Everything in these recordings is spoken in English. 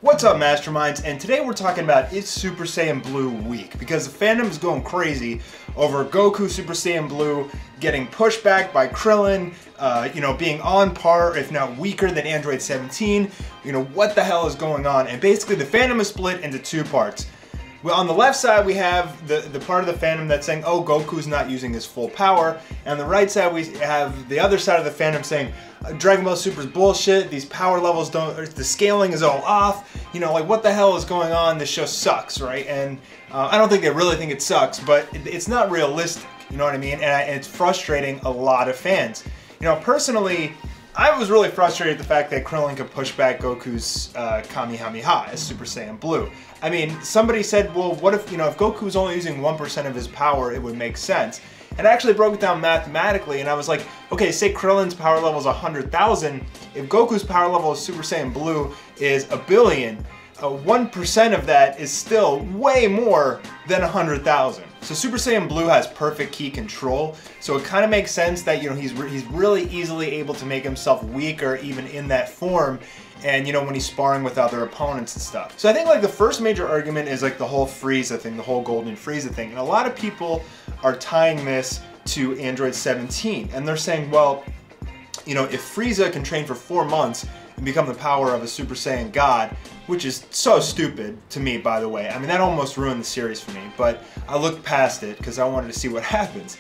What's up, Masterminds? And today we're talking about is Super Saiyan Blue weak? Because the fandom is going crazy over Goku Super Saiyan Blue getting pushed back by Krillin, being on par, if not weaker than Android 17. What the hell is going on? And basically the fandom is split into two parts. Well, on the left side, we have the part of the fandom that's saying, oh, Goku's not using his full power. And on the right side, we have the other side of the fandom saying, Dragon Ball Super's bullshit, these power levels the scaling is all off. What the hell is going on? This show sucks, right? And I don't think they really think it sucks, but it's not realistic, you know what I mean? And it's frustrating a lot of fans. Personally, I was really frustrated at the fact that Krillin could push back Goku's Kamehameha as Super Saiyan Blue. I mean, somebody said, well, what if, if Goku's only using 1% of his power, it would make sense. And I actually broke it down mathematically, and I was like, okay, say Krillin's power level is 100,000. If Goku's power level as Super Saiyan Blue is 1 billion, 1% of that is still way more than 100,000. So Super Saiyan Blue has perfect ki control, so it kind of makes sense that he's really easily able to make himself weaker even in that form, and when he's sparring with other opponents and stuff. So I think the first major argument is the whole Frieza thing, the whole Golden Frieza thing, and a lot of people are tying this to Android 17, and they're saying, well, if Frieza can train for 4 months and become the power of a Super Saiyan God, which is so stupid to me, by the way. I mean, that almost ruined the series for me, but I looked past it because I wanted to see what happens.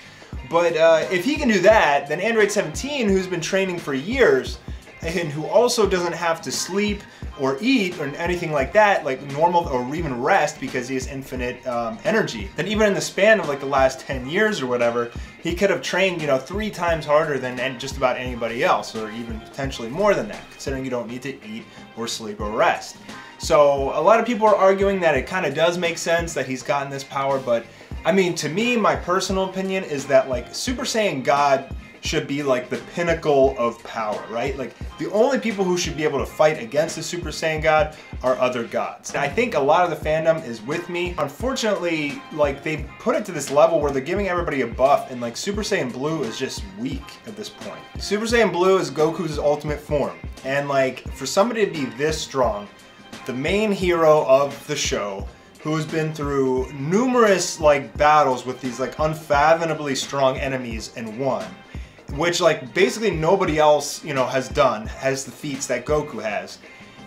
But if he can do that, then Android 17, who's been training for years, and who also doesn't have to sleep or eat or anything like that, like normal, or even rest because he has infinite energy, then even in the span of the last 10 years or whatever, he could have trained 3 times harder than just about anybody else, or even potentially more than that, considering you don't need to eat or sleep or rest. So a lot of people are arguing that it kind of does make sense that he's gotten this power, but I mean, to me, my personal opinion is that Super Saiyan God should be the pinnacle of power, right? The only people who should be able to fight against the Super Saiyan God are other gods. And I think a lot of the fandom is with me. Unfortunately, they've put it to this level where they're giving everybody a buff, and Super Saiyan Blue is just weak at this point. Super Saiyan Blue is Goku's ultimate form, and for somebody to be this strong, the main hero of the show, who's been through numerous battles with these unfathomably strong enemies and won, which basically nobody else has the feats that Goku has,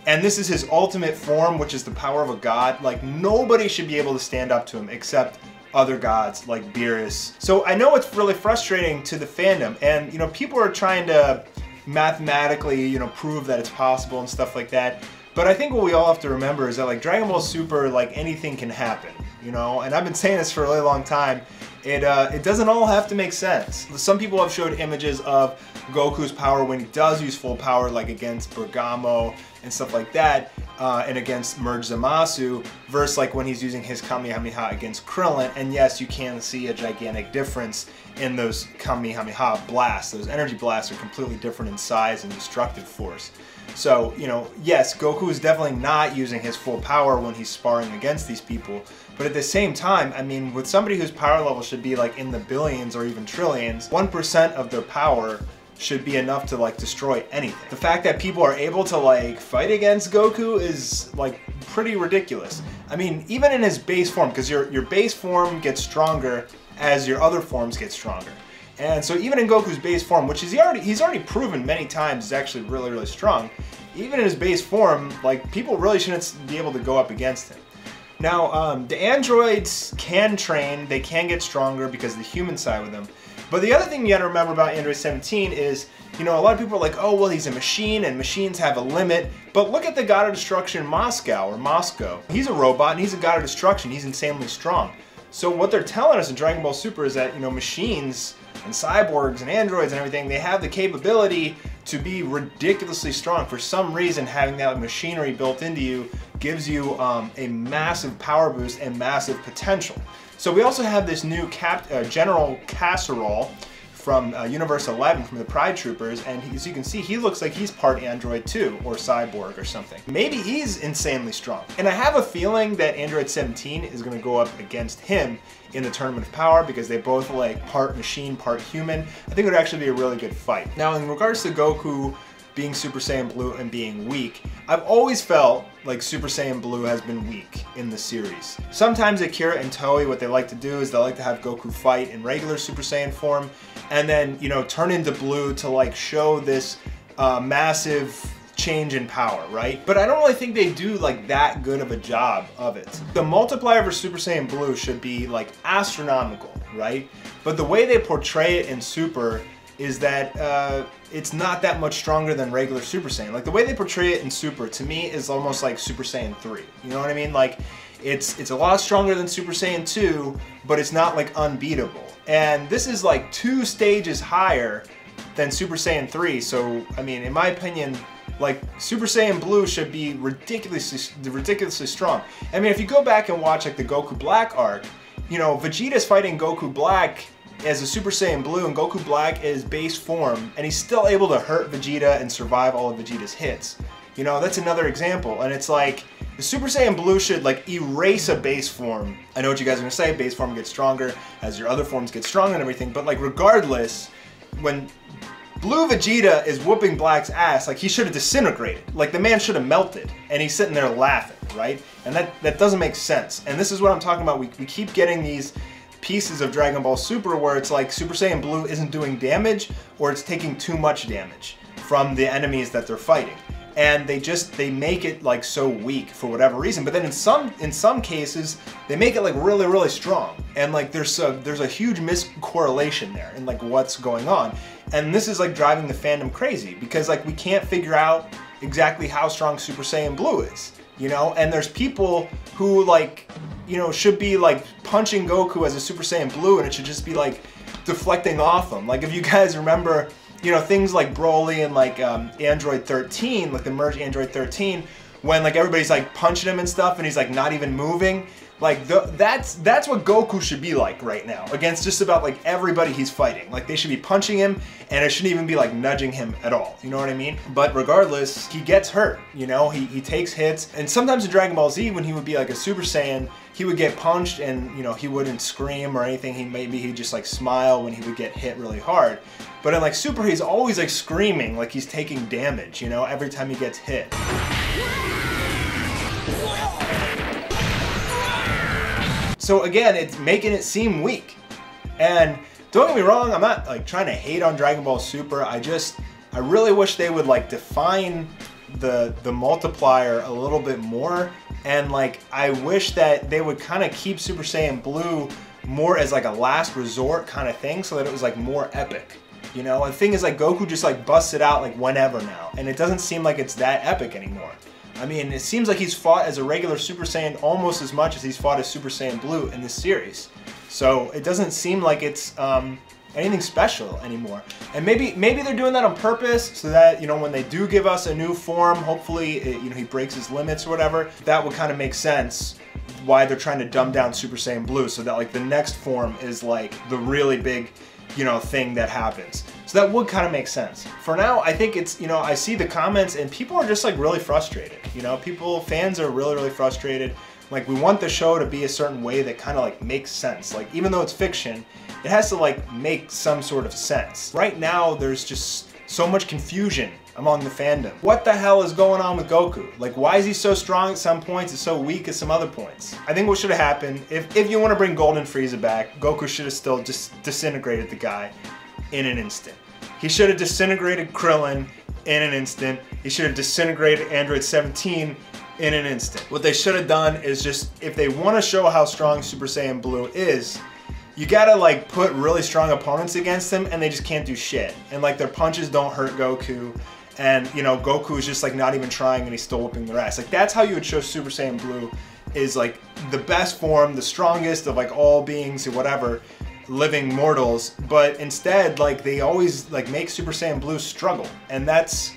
and this is his ultimate form, which is the power of a god. Nobody should be able to stand up to him except other gods like Beerus. So I know it's really frustrating to the fandom, and people are trying to mathematically prove that it's possible and stuff like that. But I think what we all have to remember is that Dragon Ball Super, anything can happen, and I've been saying this for a really long time. It doesn't all have to make sense. Some people have showed images of Goku's power when he does use full power, against Bergamo and stuff like that, and against Merge Zamasu, versus when he's using his Kamehameha against Krillin. And yes, you can see a gigantic difference in those Kamehameha blasts. Those energy blasts are completely different in size and destructive force. So, yes, Goku is definitely not using his full power when he's sparring against these people, but at the same time, I mean, with somebody whose power level should be in the billions or even trillions, 1% of their power should be enough to destroy anything. The fact that people are able to fight against Goku is pretty ridiculous. I mean, even in his base form, because your base form gets stronger as your other forms get stronger. And so even in Goku's base form, which he's already proven many times is actually really, really strong, even in his base form, people really shouldn't be able to go up against him. Now, the androids can train, they can get stronger because of the human side with them. But the other thing you gotta remember about Android 17 is, a lot of people are like, oh, well, he's a machine and machines have a limit. But look at the God of Destruction Moscow. He's a robot and he's a God of Destruction. He's insanely strong. So what they're telling us in Dragon Ball Super is that, machines and cyborgs and androids and everything, they have the capability to be ridiculously strong. For some reason, having that machinery built into you gives you a massive power boost and massive potential. So we also have this new General Casserole from Universe 11 from the Pride Troopers, and as you can see, he looks like he's part android too, or cyborg or something. Maybe he's insanely strong. And I have a feeling that Android 17 is going to go up against him in the Tournament of Power because they both part machine, part human. I think it would actually be a really good fight. Now, in regards to Goku being Super Saiyan Blue and being weak. I've always felt like Super Saiyan Blue has been weak in the series. Sometimes Akira and Toei, what they like to do is they like to have Goku fight in regular Super Saiyan form and then, you know, turn into Blue to like show this massive change in power, right? But I don't really think they do like that good of a job of it. The multiplier for Super Saiyan Blue should be like astronomical, right? But the way they portray it in Super is that it's not that much stronger than regular Super Saiyan. Like the way they portray it in Super, to me, is almost like Super Saiyan 3. You know what I mean? Like it's a lot stronger than Super Saiyan 2, but it's not like unbeatable. And this is like 2 stages higher than Super Saiyan 3. So, I mean, in my opinion, like Super Saiyan Blue should be ridiculously strong. I mean, if you go back and watch like the Goku Black arc, you know, Vegeta's fighting Goku Black as a Super Saiyan Blue, and Goku Black is base form, and he's still able to hurt Vegeta and survive all of Vegeta's hits. You know, that's another example, and it's like, the Super Saiyan Blue should like erase a base form. I know what you guys are gonna say, base form gets stronger as your other forms get stronger and everything, but like regardless, when Blue Vegeta is whooping Black's ass, like he should have disintegrated. Like the man should have melted, and he's sitting there laughing, right? And that doesn't make sense. And this is what I'm talking about. We keep getting these pieces of Dragon Ball Super where it's like Super Saiyan Blue isn't doing damage, or it's taking too much damage from the enemies that they're fighting. And they make it like so weak for whatever reason. But then in some cases, they make it like really strong. And like there's a huge miscorrelation there in like what's going on. And this is like driving the fandom crazy because like we can't figure out exactly how strong Super Saiyan Blue is. You know, and there's people who like, you know, should be like punching Goku as a Super Saiyan Blue, and it should just be like deflecting off him. Like if you guys remember, you know, things like Broly and like Android 13, like the merged Android 13, when like everybody's like punching him and stuff, and he's like not even moving. Like that's what Goku should be like right now against just about like everybody he's fighting. Like they should be punching him, and it shouldn't even be like nudging him at all. You know what I mean? But regardless, he gets hurt. You know, he takes hits, and sometimes in Dragon Ball Z, when he would be like a Super Saiyan, he would get punched, and you know he wouldn't scream or anything. He'd just like smile when he would get hit really hard. But in like Super, he's always like screaming, like he's taking damage. You know, every time he gets hit. So again, it's making it seem weak. And don't get me wrong, I'm not like trying to hate on Dragon Ball Super. I really wish they would like define the multiplier a little bit more. And like, I wish that they would kind of keep Super Saiyan Blue more as like a last resort kind of thing, so that it was like more epic. You know, and the thing is like Goku just like busts it out like whenever now. And it doesn't seem like it's that epic anymore. I mean, it seems like he's fought as a regular Super Saiyan almost as much as he's fought as Super Saiyan Blue in this series. So it doesn't seem like it's anything special anymore. And maybe they're doing that on purpose so that, you know, when they do give us a new form, hopefully, you know, he breaks his limits or whatever. That would kind of make sense why they're trying to dumb down Super Saiyan Blue, so that like the next form is like the really big, you know, thing that happens. So that would kind of make sense. For now, I think it's, you know, I see the comments and people are just like really frustrated. You know, fans are really frustrated. Like we want the show to be a certain way that kind of like makes sense. Like even though it's fiction, it has to like make some sort of sense. Right now, there's just so much confusion among the fandom. What the hell is going on with Goku? Like why is he so strong at some points and so weak at some other points? I think what should have happened, if you want to bring Golden Frieza back, Goku should have still just disintegrated the guy in an instant. He should have disintegrated Krillin in an instant. He should have disintegrated Android 17 in an instant. What they should have done is just, if they want to show how strong Super Saiyan Blue is, you gotta like put really strong opponents against him and they just can't do shit. And like their punches don't hurt Goku. And you know, Goku is just like not even trying and he's still whooping their ass. Like that's how you would show Super Saiyan Blue is like the best form, the strongest of like all beings or whatever, living mortals. But instead, like they always like make Super Saiyan Blue struggle. And that's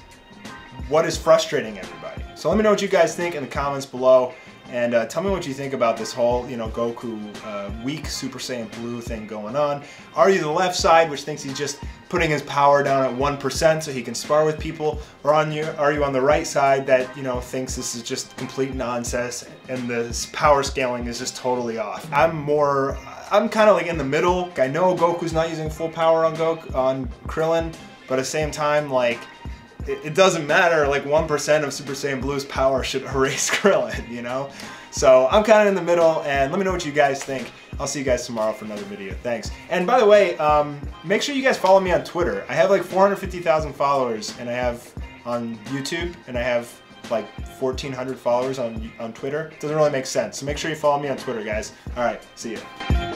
what is frustrating everybody. So let me know what you guys think in the comments below. And tell me what you think about this whole, you know, Goku weak Super Saiyan Blue thing going on. Are you the left side, which thinks he's just putting his power down at 1% so he can spar with people? Or are you on the right side that, you know, thinks this is just complete nonsense and the power scaling is just totally off? I'm kind of like in the middle. I know Goku's not using full power on Krillin, but at the same time, like, it doesn't matter, like 1% of Super Saiyan Blue's power should erase Krillin, you know? So I'm kind of in the middle, and let me know what you guys think. I'll see you guys tomorrow for another video. Thanks. And by the way, make sure you guys follow me on Twitter. I have like 450,000 followers, and I have on YouTube, and I have like 1,400 followers on Twitter. Doesn't really make sense. So make sure you follow me on Twitter, guys. All right, see you.